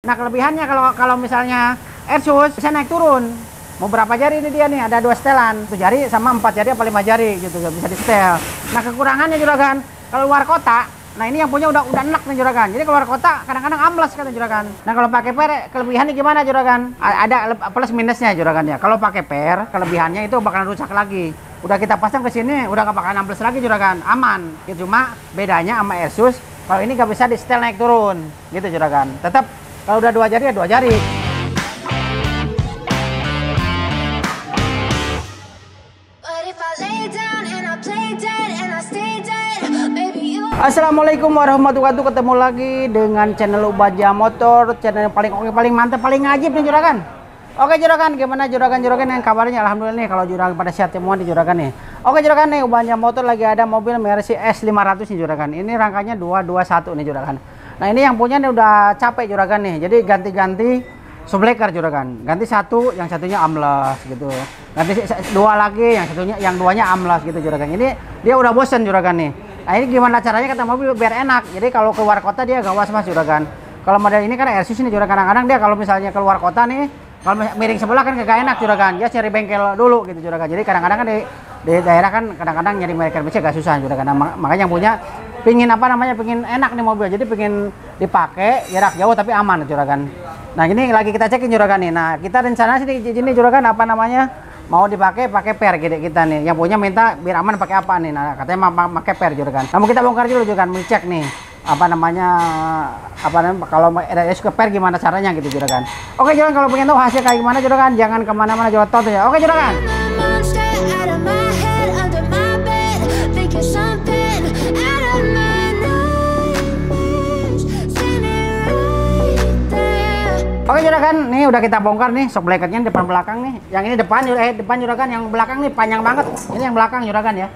Nah kelebihannya kalau misalnya Airsus bisa naik turun. Mau berapa jari ini dia nih? Ada 2 setelan, 1 jari sama 4 jari apa 5 jari gitu, bisa di setel. Nah kekurangannya juragan, kalau luar kota, nah ini yang punya udah enak nih juragan. Jadi keluar kota kadang-kadang amblas kata juragan. Nah kalau pakai per kelebihannya gimana juragan? Ada plus minusnya juragan ya. Kalau pakai per kelebihannya itu bakalan rusak lagi. Udah kita pasang ke sini udah gak bakalan ambles lagi juragan, aman. Ya, cuma bedanya sama Airsus, kalau ini gak bisa di setel naik turun gitu juragan. Tetap kalau udah 2 jari ya 2 jari. Assalamualaikum warahmatullahi wabarakatuh. Ketemu lagi dengan channel Ubanja Motor, channel yang paling oke, paling mantap, paling ngajib nih juragan. Oke juragan, gimana juragan yang kabarnya? Alhamdulillah nih kalau juragan pada sehat semua nih juragan nih. Oke juragan nih, Ubanja Motor lagi ada mobil Mercy S500 nih juragan. Ini rangkanya 221 nih juragan. Nah ini yang punya nih udah capek juragan nih. Jadi ganti-ganti subbreaker juragan. Ganti satu, yang satunya ambles gitu. Ganti 2 lagi, yang duanya ambles gitu juragan. Ini dia udah bosen juragan nih. Nah ini gimana caranya kata mobil biar enak. Jadi kalau keluar kota dia gak was-was juragan. Kalau model ini kan Airsus ini juragan, kadang-kadang dia kalau misalnya keluar kota nih, kalau miring sebelah kan gak enak juragan. Dia cari bengkel dulu gitu juragan. Jadi kadang-kadang kan di daerah kan kadang-kadang nyari bengkel bisa gak susah juragan. Nah, makanya yang punya pingin pingin enak nih mobil. Jadi pingin dipakai jarak jauh tapi aman juragan. Nah ini lagi kita cekin juragan nih. Nah kita rencana sih di sini juragan mau dipakai pakai per gitu kita nih. Yang punya minta biar aman pakai apa nih? Nah katanya pakai per juragan. Nah mau kita bongkar dulu juragan, mau cek nih kalau ada suka per gimana caranya gitu juragan. Oke juragan, kalau pengen tahu hasil kayak gimana juragan, jangan kemana-mana, jauh tonton ya. Oke juragan. Oke juragan, nih udah kita bongkar nih shock bracketnya depan belakang nih. Yang ini depan juragan, yang belakang nih panjang banget. Ini yang belakang juragan ya.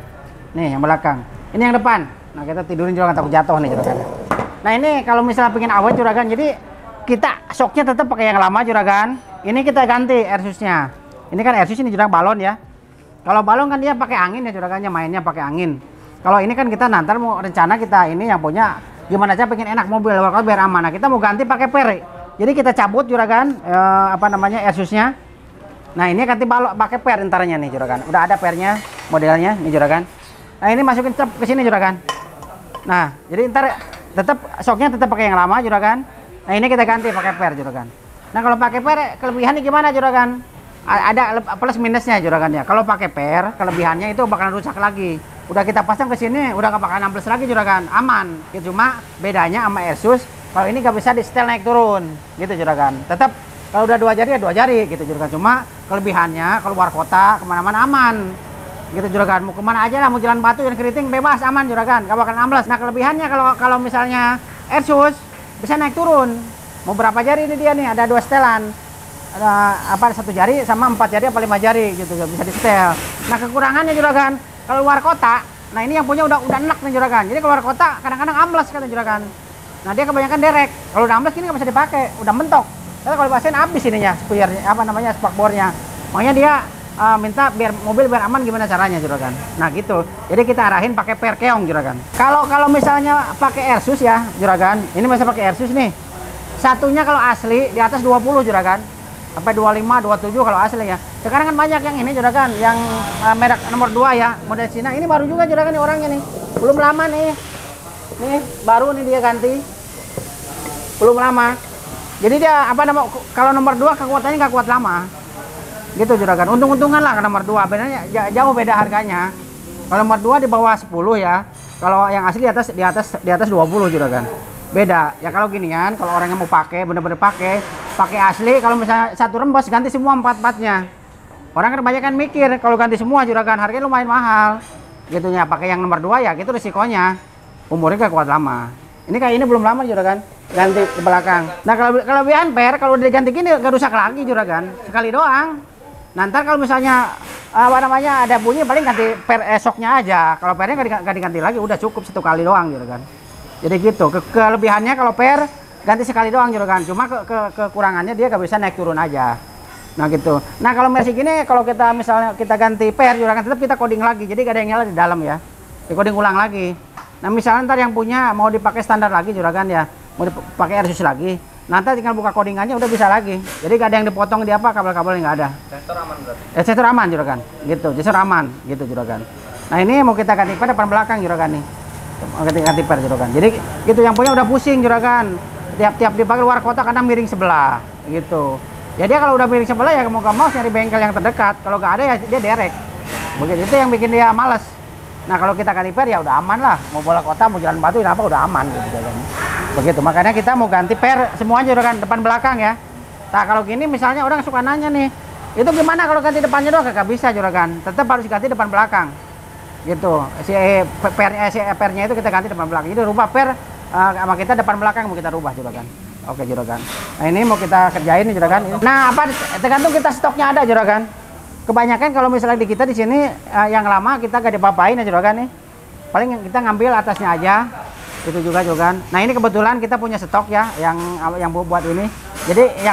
Nih yang belakang. Ini yang depan. Nah kita tidurin juragan takut jatuh nih juragan. Nah ini kalau misalnya pengen awet juragan, jadi kita shocknya tetap pakai yang lama juragan. Ini kita ganti Airsusnya. Ini kan Airsus ini juragan balon ya. Kalau balon kan dia pakai angin ya juragannya, mainnya pakai angin. Kalau ini kan kita nanti mau rencana kita ini yang punya gimana aja pengen enak mobil biar aman. Nah kita mau ganti pakai per. Jadi kita cabut juragan Airsusnya. Nah ini ganti balok pakai per entarnya nih juragan. Udah ada pernya modelnya nih juragan. Nah ini masukin ke sini juragan. Nah jadi ntar tetap shocknya tetap pakai yang lama juragan. Nah ini kita ganti pakai per juragan. Nah kalau pakai per kelebihannya gimana juragan? Ada plus minusnya juragan ya. Kalau pakai per kelebihannya itu bakalan rusak lagi. Udah kita pasang ke sini udah gak bakalan ambles lagi juragan, aman. Ya, cuma bedanya sama Airsus, kalau ini gak bisa di setel naik turun gitu juragan. Tetap kalau udah 2 jari ya 2 jari gitu juragan. Cuma kelebihannya keluar kota kemana-mana aman gitu juragan. Mau kemana aja lah, mau jalan batu dan keriting bebas aman juragan, gak bakalan ambles. Nah kelebihannya kalau misalnya Airsus bisa naik turun. Mau berapa jari ini dia nih? Ada 2 setelan, ada 1 jari sama 4 jari apa 5 jari gitu, bisa di setel. Nah kekurangannya juragan, kalau luar kota, nah ini yang punya udah enak nih juragan. Jadi keluar kota kadang-kadang ambles kata juragan. Nah dia kebanyakan derek. Kalau udah ambles ini nggak bisa dipakai, udah mentok. Tapi kalau dipasain habis ininya, spakbornya. Makanya dia minta biar mobil biar aman, gimana caranya juragan. Nah gitu. Jadi kita arahin pakai per keong juragan. Kalau misalnya pakai Airsus ya juragan, ini masih pakai Airsus nih. Satunya kalau asli di atas 20 juragan. Sampai 25, 27 kalau asli ya. Sekarang kan banyak yang ini juragan, yang merek nomor 2 ya, model Cina. Ini baru juga juragan nih orangnya nih. Belum lama nih. Nih, baru nih dia ganti. Belum lama. Jadi dia kalau nomor 2 kekuatannya nggak kuat lama. Gitu juragan. Untung-untungan lah ke nomor 2. Bedanya jauh beda harganya. Kalau nomor 2 di bawah 10 ya. Kalau yang asli di atas 20 juragan. Beda. Ya kalau ginian, kalau orang yang mau pakai bener-bener pakai asli, kalau misalnya satu rembes ganti semua 4-4-nya. Orang kan kebanyakan mikir kalau ganti semua juragan harganya lumayan mahal. Gitunya pakai yang nomor 2 ya, gitu risikonya. Umurnya gak kuat lama. Ini kayak ini belum lama juragan, ganti ke belakang. Nah kelebihan per kalau udah diganti gini gak rusak lagi juragan, sekali doang. Nanti kalau misalnya ada bunyi paling ganti per esoknya aja. Kalau pernya gak diganti lagi, udah cukup 1 kali doang juragan. Jadi gitu. Kelebihannya kalau per ganti sekali doang juragan. Cuma kekurangannya dia gak bisa naik turun aja. Nah gitu. Nah kalau Mercy gini, kalau kita misalnya kita ganti per juragan, tetap kita coding lagi. Jadi gak ada yang nyala di dalam ya. Di coding ulang lagi. Nah misalnya ntar yang punya mau dipakai standar lagi juragan ya, mau dipakai Airsus lagi. Nanti tinggal buka codingannya udah bisa lagi. Jadi gak ada yang dipotong di apa, kabel-kabelnya nggak ada. Sensor aman berarti. Sensor aman juragan. Gitu, sensor aman gitu juragan. Nah ini mau kita ganti per depan belakang juragan nih. Mau kita ganti per juragan. Jadi gitu yang punya udah pusing juragan. Tiap-tiap dipakai luar kota kadang miring sebelah gitu. Jadi kalau udah miring sebelah ya mau gak mau nyari bengkel yang terdekat. Kalau nggak ada ya dia derek. Begitu itu yang bikin dia males. Nah kalau kita ganti per ya udah aman lah. Mau bola kota mau jalan batu apa udah aman gitu juragan. Begitu makanya kita mau ganti per semuanya juragan depan belakang ya. Nah kalau gini misalnya orang suka nanya nih, itu gimana kalau ganti depannya doang? Gak bisa juragan. Tetap harus ganti depan belakang. Gitu. Pernya itu kita ganti depan belakang. Jadi rubah per sama kita depan belakang mau kita rubah juragan. Oke juragan. Nah ini mau kita kerjain nih juragan. Nah apa tergantung kita stoknya ada juragan. Kebanyakan kalau misalnya di kita di sini yang lama kita gak dipapain ya juragan nih. Paling kita ngambil atasnya aja. Itu juga juragan. Nah ini kebetulan kita punya stok ya yang buat ini. Jadi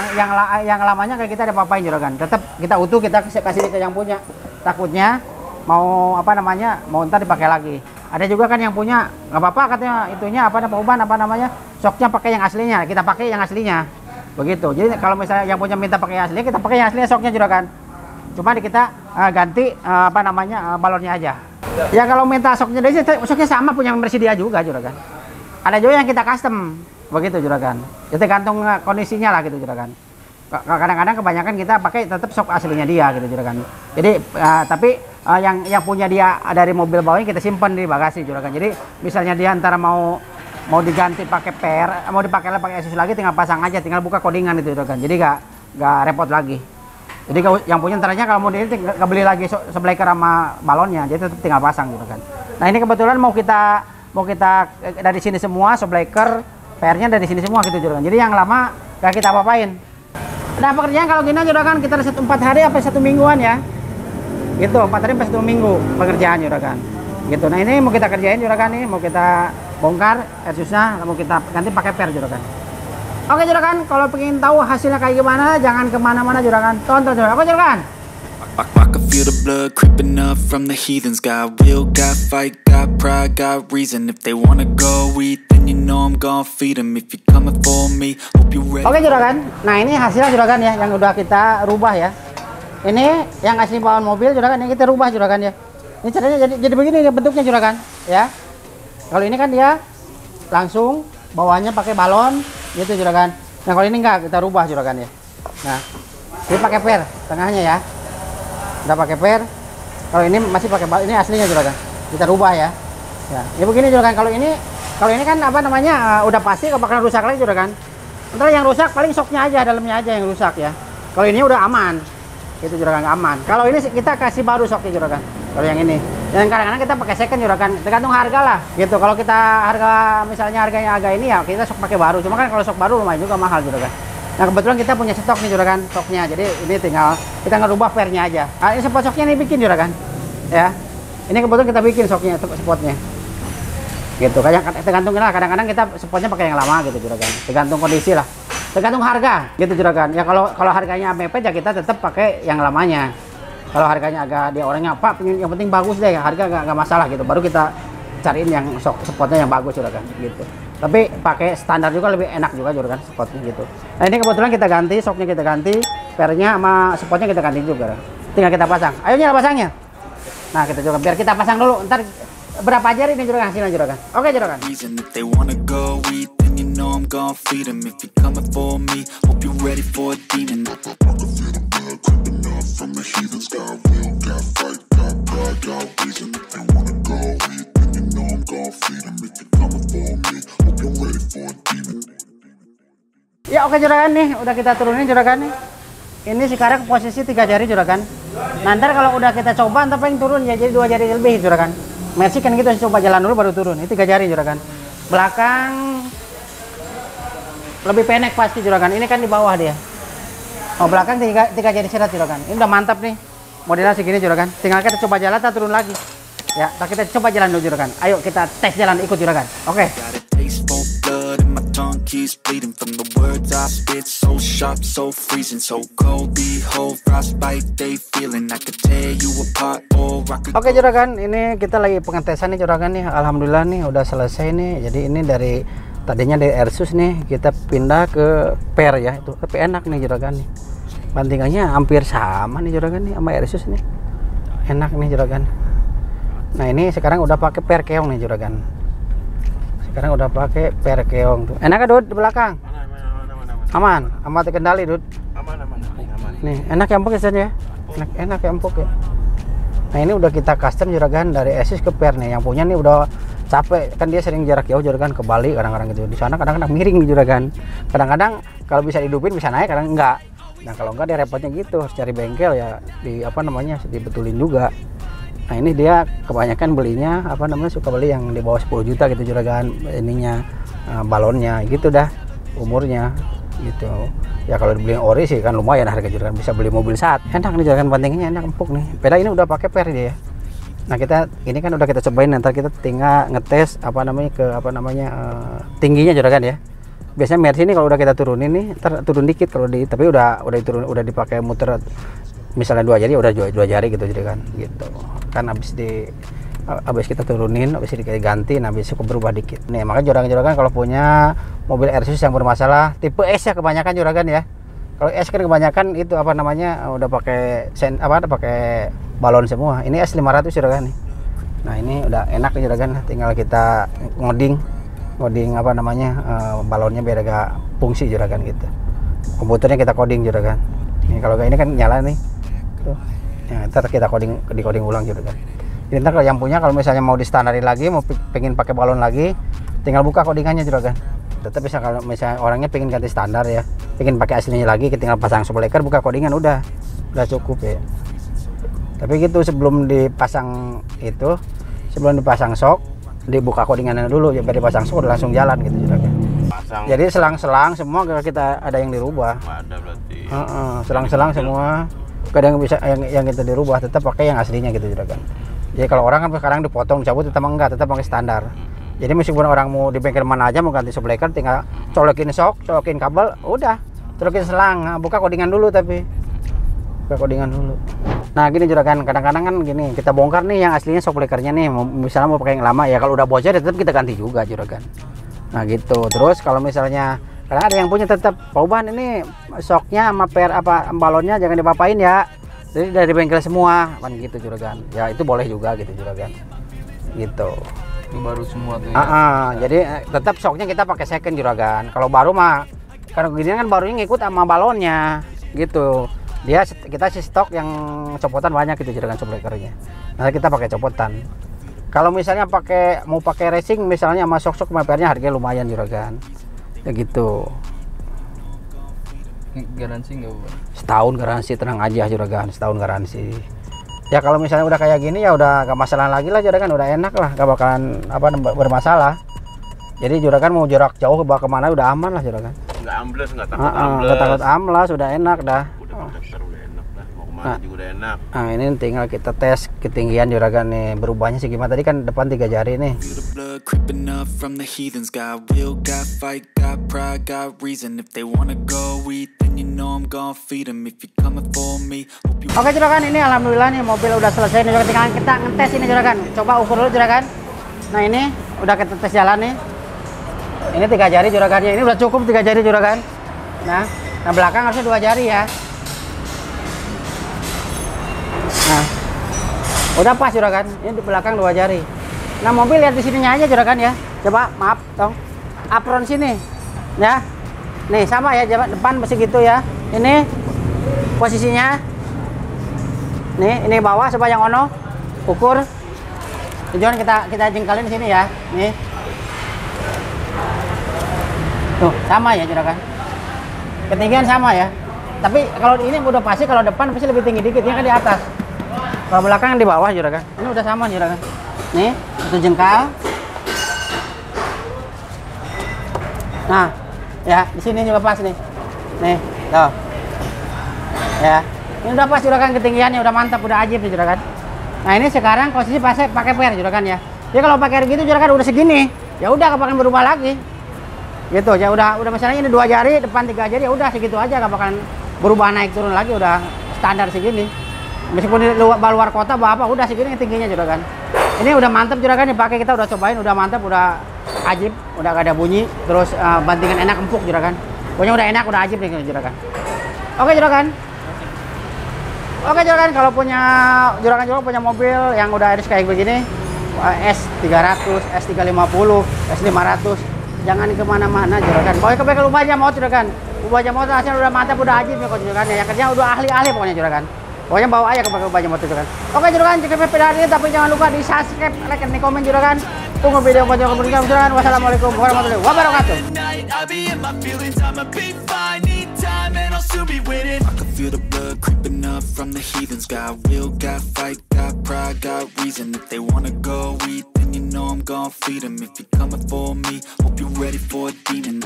yang lamanya kayak kita dipapain juragan. Tetap kita utuh kita kasih ke yang punya. Takutnya mau apa namanya mau ntar dipakai lagi. Ada juga kan yang punya nggak apa-apa katanya itunya apa namanya soknya pakai yang aslinya, kita pakai yang aslinya begitu. Jadi kalau misalnya yang punya minta pakai yang aslinya, kita pakai yang aslinya soknya juragan. Cuma kita ganti apa namanya balonnya aja. Ya kalau minta soknya dari soknya sama punya mercy dia juga juragan. Ada juga yang kita custom begitu juragan. Jadi tergantung kondisinya lah gitu juragan. Kadang-kadang kebanyakan kita pakai tetap sok aslinya dia gitu juragan. Jadi tapi yang punya dia dari mobil bawahnya kita simpan di bagasi juragan. Jadi misalnya dia antara mau diganti pakai per, mau dipakai Asus lagi tinggal pasang aja, tinggal buka codingan itu juragan. Jadi gak repot lagi. Jadi yang punya antaranya kalau mau nggak beli lagi sebleker sama balonnya, jadi tetap tinggal pasang juragan. Nah ini kebetulan mau kita dari sini semua sebleker, pernya dari sini semua gitu juragan. Jadi yang lama gak kita apa-apain. Nah pekerjaan kalau gini juragan kita reset 4 hari sampai 1 mingguan ya. Gitu 4 hari sampai 1 minggu pekerjaan juragan. Gitu. Nah ini mau kita kerjain juragan nih, mau kita bongkar Asusnya, mau kita ganti pakai per juragan. Oke juragan, kalau pengen tahu hasilnya kayak gimana, jangan kemana-mana juragan. Tonton juragan. Oke juragan. I can feel the blood creeping up from the heathens. Got will, got fight, got pride, got reason. If they wanna go eat, then you know I'm gonna feed them. If you're coming for me, hope you're ready. Oke juragan, nah ini hasilnya juragan ya, yang udah kita rubah ya. Ini yang asli bawaan mobil juragan, yang kita rubah juragan ya. Ini caranya jadi begini bentuknya juragan ya. Kalau ini kan dia langsung bawahnya pakai balon gitu juragan. Nah kalau ini enggak, kita rubah juragan ya. Nah ini pakai per tengahnya ya. Udah pakai per. Kalau ini masih pakai balon, ini aslinya juragan. Kita rubah ya. Ya begini juragan. Kalau ini kan apa namanya udah pasti gak bakalan rusak lagi juragan. Ntar yang rusak paling soknya aja, dalamnya aja yang rusak ya. Kalau ini udah aman. Itu juragan aman. Kalau ini kita kasih baru soknya juragan. Kalau yang ini. Dan kadang-kadang kita pakai second juragan. Tergantung harga lah. Gitu. Kalau kita misalnya harganya agak ini ya kita sok pakai baru. Cuma kan kalau sok baru lumayan juga mahal juragan. Nah kebetulan kita punya stok nih juragan, stoknya. Jadi ini tinggal kita ngerubah pernya aja. Nah, ini spot soknya nih bikin juragan. Ya. Ini kebetulan kita bikin soknya, spotnya. Gitu. Tergantung lah. Kadang-kadang kita spotnya pakai yang lama gitu juragan. Tergantung kondisi lah. Tergantung harga gitu juragan. Ya kalau harganya mepet ya kita tetap pakai yang lamanya. Kalau harganya agak dia orangnya Pak, yang penting bagus deh, harga nggak masalah gitu. Baru kita cariin yang spotnya yang bagus juragan gitu. Tapi pakai standar juga lebih enak juga juragan spotnya gitu. Nah ini kebetulan kita ganti, soknya kita ganti, pernya sama spotnya kita ganti juga. Tinggal kita pasang. Ayo nyala pasangnya. Nah kita juga biar kita pasang dulu. Ntar berapa jari ini juragan hasilnya juragan. Oke juragan. Ya oke juragan nih, udah kita turunin juragan nih. Ini sekarang posisi 3 jari juragan. Nanti kalau udah kita coba, ntar paling turun ya jadi 2 jari lebih juragan. Messi kan gitu, coba jalan dulu baru turun. Ini 3 jari juragan. Belakang lebih pendek pasti juragan. Ini kan di bawah dia. Oh belakang 3 jari serat juragan. Ini udah mantap nih. Modelnya segini juragan. Tinggal kita coba jalan, kita turun lagi. Ya, kita coba jalan dulu juragan. Ayo kita tes jalan, ikut juragan. Oke. Keeps bleeding from the words I spit, so sharp, so freezing, so cold. Behold, frostbite they feeling. I could tear you apart or I could. Oke juragan, ini kita lagi pengetesan nih juragan nih. Alhamdulillah nih udah selesai nih. Jadi ini dari Tadinya dari Airsus nih kita pindah ke Per ya, itu tapi enak nih juragan nih. Bantingannya hampir sama nih juragan nih sama Airsus nih. Enak nih juragan. Nah ini sekarang udah pakai Per keong nih juragan. Sekarang udah pakai Per keong tuh. Enak kan Dud di belakang? Aman, aman terkendali Dud. Aman. Nih enak ya empuk ya, enak ya empuk ya. Nah ini udah kita custom juragan dari Airsus ke Per nih. Yang punya nih udah capek kan, dia sering jarak jauh juragan ke Bali kadang-kadang gitu. Di sana kadang-kadang miring nih juragan. Kadang-kadang kalau bisa dihidupin bisa naik, kadang enggak. Nah kalau enggak dia repotnya gitu, harus cari bengkel ya, di apa namanya dibetulin juga. Nah ini dia kebanyakan belinya apa namanya suka beli yang di bawah 10 juta gitu juragan, ininya balonnya gitu dah umurnya gitu. Ya kalau dibeli ori sih kan lumayan harga juragan, bisa beli mobil saat. Enak nih juragan, bantingnya enak empuk nih. Peda ini udah pakai Per dia. Nah kita ini kan udah kita cobain, nanti kita tinggal ngetes apa namanya ke apa namanya tingginya juragan ya. Biasanya Mercy ini kalau udah kita turunin nih turun dikit kalau di, tapi udah diturun, udah dipakai muter misalnya 2 jari udah 2 jari gitu juragan gitu. Kan habis kita turunin, habis diganti, nah habis cukup berubah dikit. Nih makanya juragan kalau punya mobil Airsus yang bermasalah tipe S ya kebanyakan juragan ya. Kalau S kan kebanyakan itu apa namanya udah pakai pakai balon semua. Ini S500 juragan nih. Nah ini udah enak nih juragan, tinggal kita ngoding apa namanya balonnya biar agak fungsi juragan gitu. Komputernya kita coding juragan. Ini kalau ini kan nyala nih. Tuh. Ya, ntar kita coding ulang juragan. Jadi ntar kalau yang punya kalau misalnya mau distandarin lagi, mau pengen pakai balon lagi, tinggal buka codingannya juragan. Tetap bisa kalau misalnya orangnya pengen ganti standar ya, pengen pakai aslinya lagi, tinggal pasang shockbreaker, buka codingan udah cukup ya. Tapi gitu sebelum dipasang shock, dibuka codingannya dulu ya, biar dipasang shock udah langsung jalan gitu juragan. Jadi selang-selang semua kita ada yang dirubah. Ada berarti. Selang-selang semua kadang bisa yang kita dirubah, tetap pakai yang aslinya gitu juragan. Jadi kalau orang kan sekarang dipotong dicabut, tetap enggak, tetap pakai standar. Jadi meskipun orang mau di bengkel mana aja mau ganti shockbreaker, tinggal colokin shock, colokin kabel, udah colokin selang. Nah, buka codingan dulu, tapi buka codingan dulu. Nah gini juragan, kadang-kadang kan gini, kita bongkar nih yang aslinya shockbreakernya nih, misalnya mau pakai yang lama ya, kalau udah bocor ya tetap kita ganti juga juragan. Nah gitu. Terus kalau misalnya kadang ada yang punya tetap Pauban ini shocknya sama balonnya jangan dipapain ya, jadi dari bengkel semua kan gitu juragan. Ya itu boleh juga gitu juragan gitu. Ini baru semua tuh ya? Jadi tetap shocknya kita pakai second juragan. Kalau baru mah karena gini kan barunya ngikut sama balonnya gitu. Kita sih stok yang copotan banyak gitu juragan shockbreakernya. Nanti kita pakai copotan. Kalau misalnya mau pakai racing misalnya sama shock mapernya harganya lumayan juragan. Ya gitu. Garansi nggak Bu? Setahun garansi, tenang aja juragan, setahun garansi. Ya kalau misalnya udah kayak gini ya udah gak masalah lagi lah juragan, udah enak lah, gak bakalan bermasalah. Jadi juragan mau jarak jauh ke kemana udah aman lah juragan. Nggak ambles, nggak takut ambles. Nggak takut ambles, udah enak dah. Udah mendaftar udah enak dah, mau kemana juga udah enak. Nah ini tinggal kita tes ketinggian juragan nih, berubahnya sih gimana. Tadi kan depan 3 jari nih. Feel the blood creeping up from the heathens. Got will, got fight, got pride, got reason. If they wanna go eat, then you know I'm gonna feed them. If you're coming for me, hope you... Oke juragan, ini alhamdulillah nih mobil udah selesai nih juragan. Tinggal kita ngetes ini juragan. Coba ukur dulu juragan. Nah ini udah kita tes jalan nih. Ini 3 jari juragannya. Ini udah cukup 3 jari juragan. Nah belakang harusnya 2 jari ya. Nah udah pas juragan. Ini di belakang 2 jari. Nah mobil lihat di sininya aja juragan ya. Coba maaf dong. Apron sini ya. Nih sama ya, depan masih gitu ya. Ini posisinya. Nih ini bawah, coba yang ono ukur. Tujuan kita jengkalin di sini ya. Nih. Tuh sama ya juragan. Ketinggian sama ya. Tapi kalau ini udah pasti, kalau depan pasti lebih tinggi dikit, ini kan di atas. Kalau belakang di bawah juragan. Ini udah sama juragan. Nih, 1 jengkal. Nah, ya di sini juga pas nih. Nih, tuh. Ya, ini udah pas juragan ketinggiannya, udah mantap, udah ajib nih juragan. Nah ini sekarang posisi pakai per juragan ya. Jadi kalau pakai gitu juragan udah segini, ya udah gak bakalan berubah lagi. Gitu ya, udah misalnya ini 2 jari, depan 3 jari, ya udah segitu aja, gak bakalan berubah naik turun lagi, udah standar segini. Meskipun di luar kota apa udah segini tingginya juragan. Ini udah mantap juragan, dipakai kita udah cobain, udah mantap, udah ajib, udah gak ada bunyi, terus bantingan enak empuk juragan. Pokoknya udah enak, udah ajib nih juragan. Oke juragan. Oke juragan, kalau punya juragan juga punya mobil yang udah RS kayak begini, S300, S350, S500, jangan kemana-mana juragan. Pokoknya kebaikan ubah aja mau juragan. Ubah aja mau hasilnya udah mantap, udah ajib ya kok juragan. Ya kerja udah ahli-ahli pokoknya juragan. Pokoknya bawa aja ke ubah aja mau juragan. Oke juragan, jika video hari ini, tapi jangan lupa di subscribe, like, dan komen juragan. Tunggu video panjang kemudian juragan. Wassalamualaikum warahmatullahi wabarakatuh. I can feel the blood creeping up from the heathens. Got will, got fight, got pride, got reason. If they wanna go eat, then you know I'm gon' feed them. If you're coming for me, hope you're ready for a demon.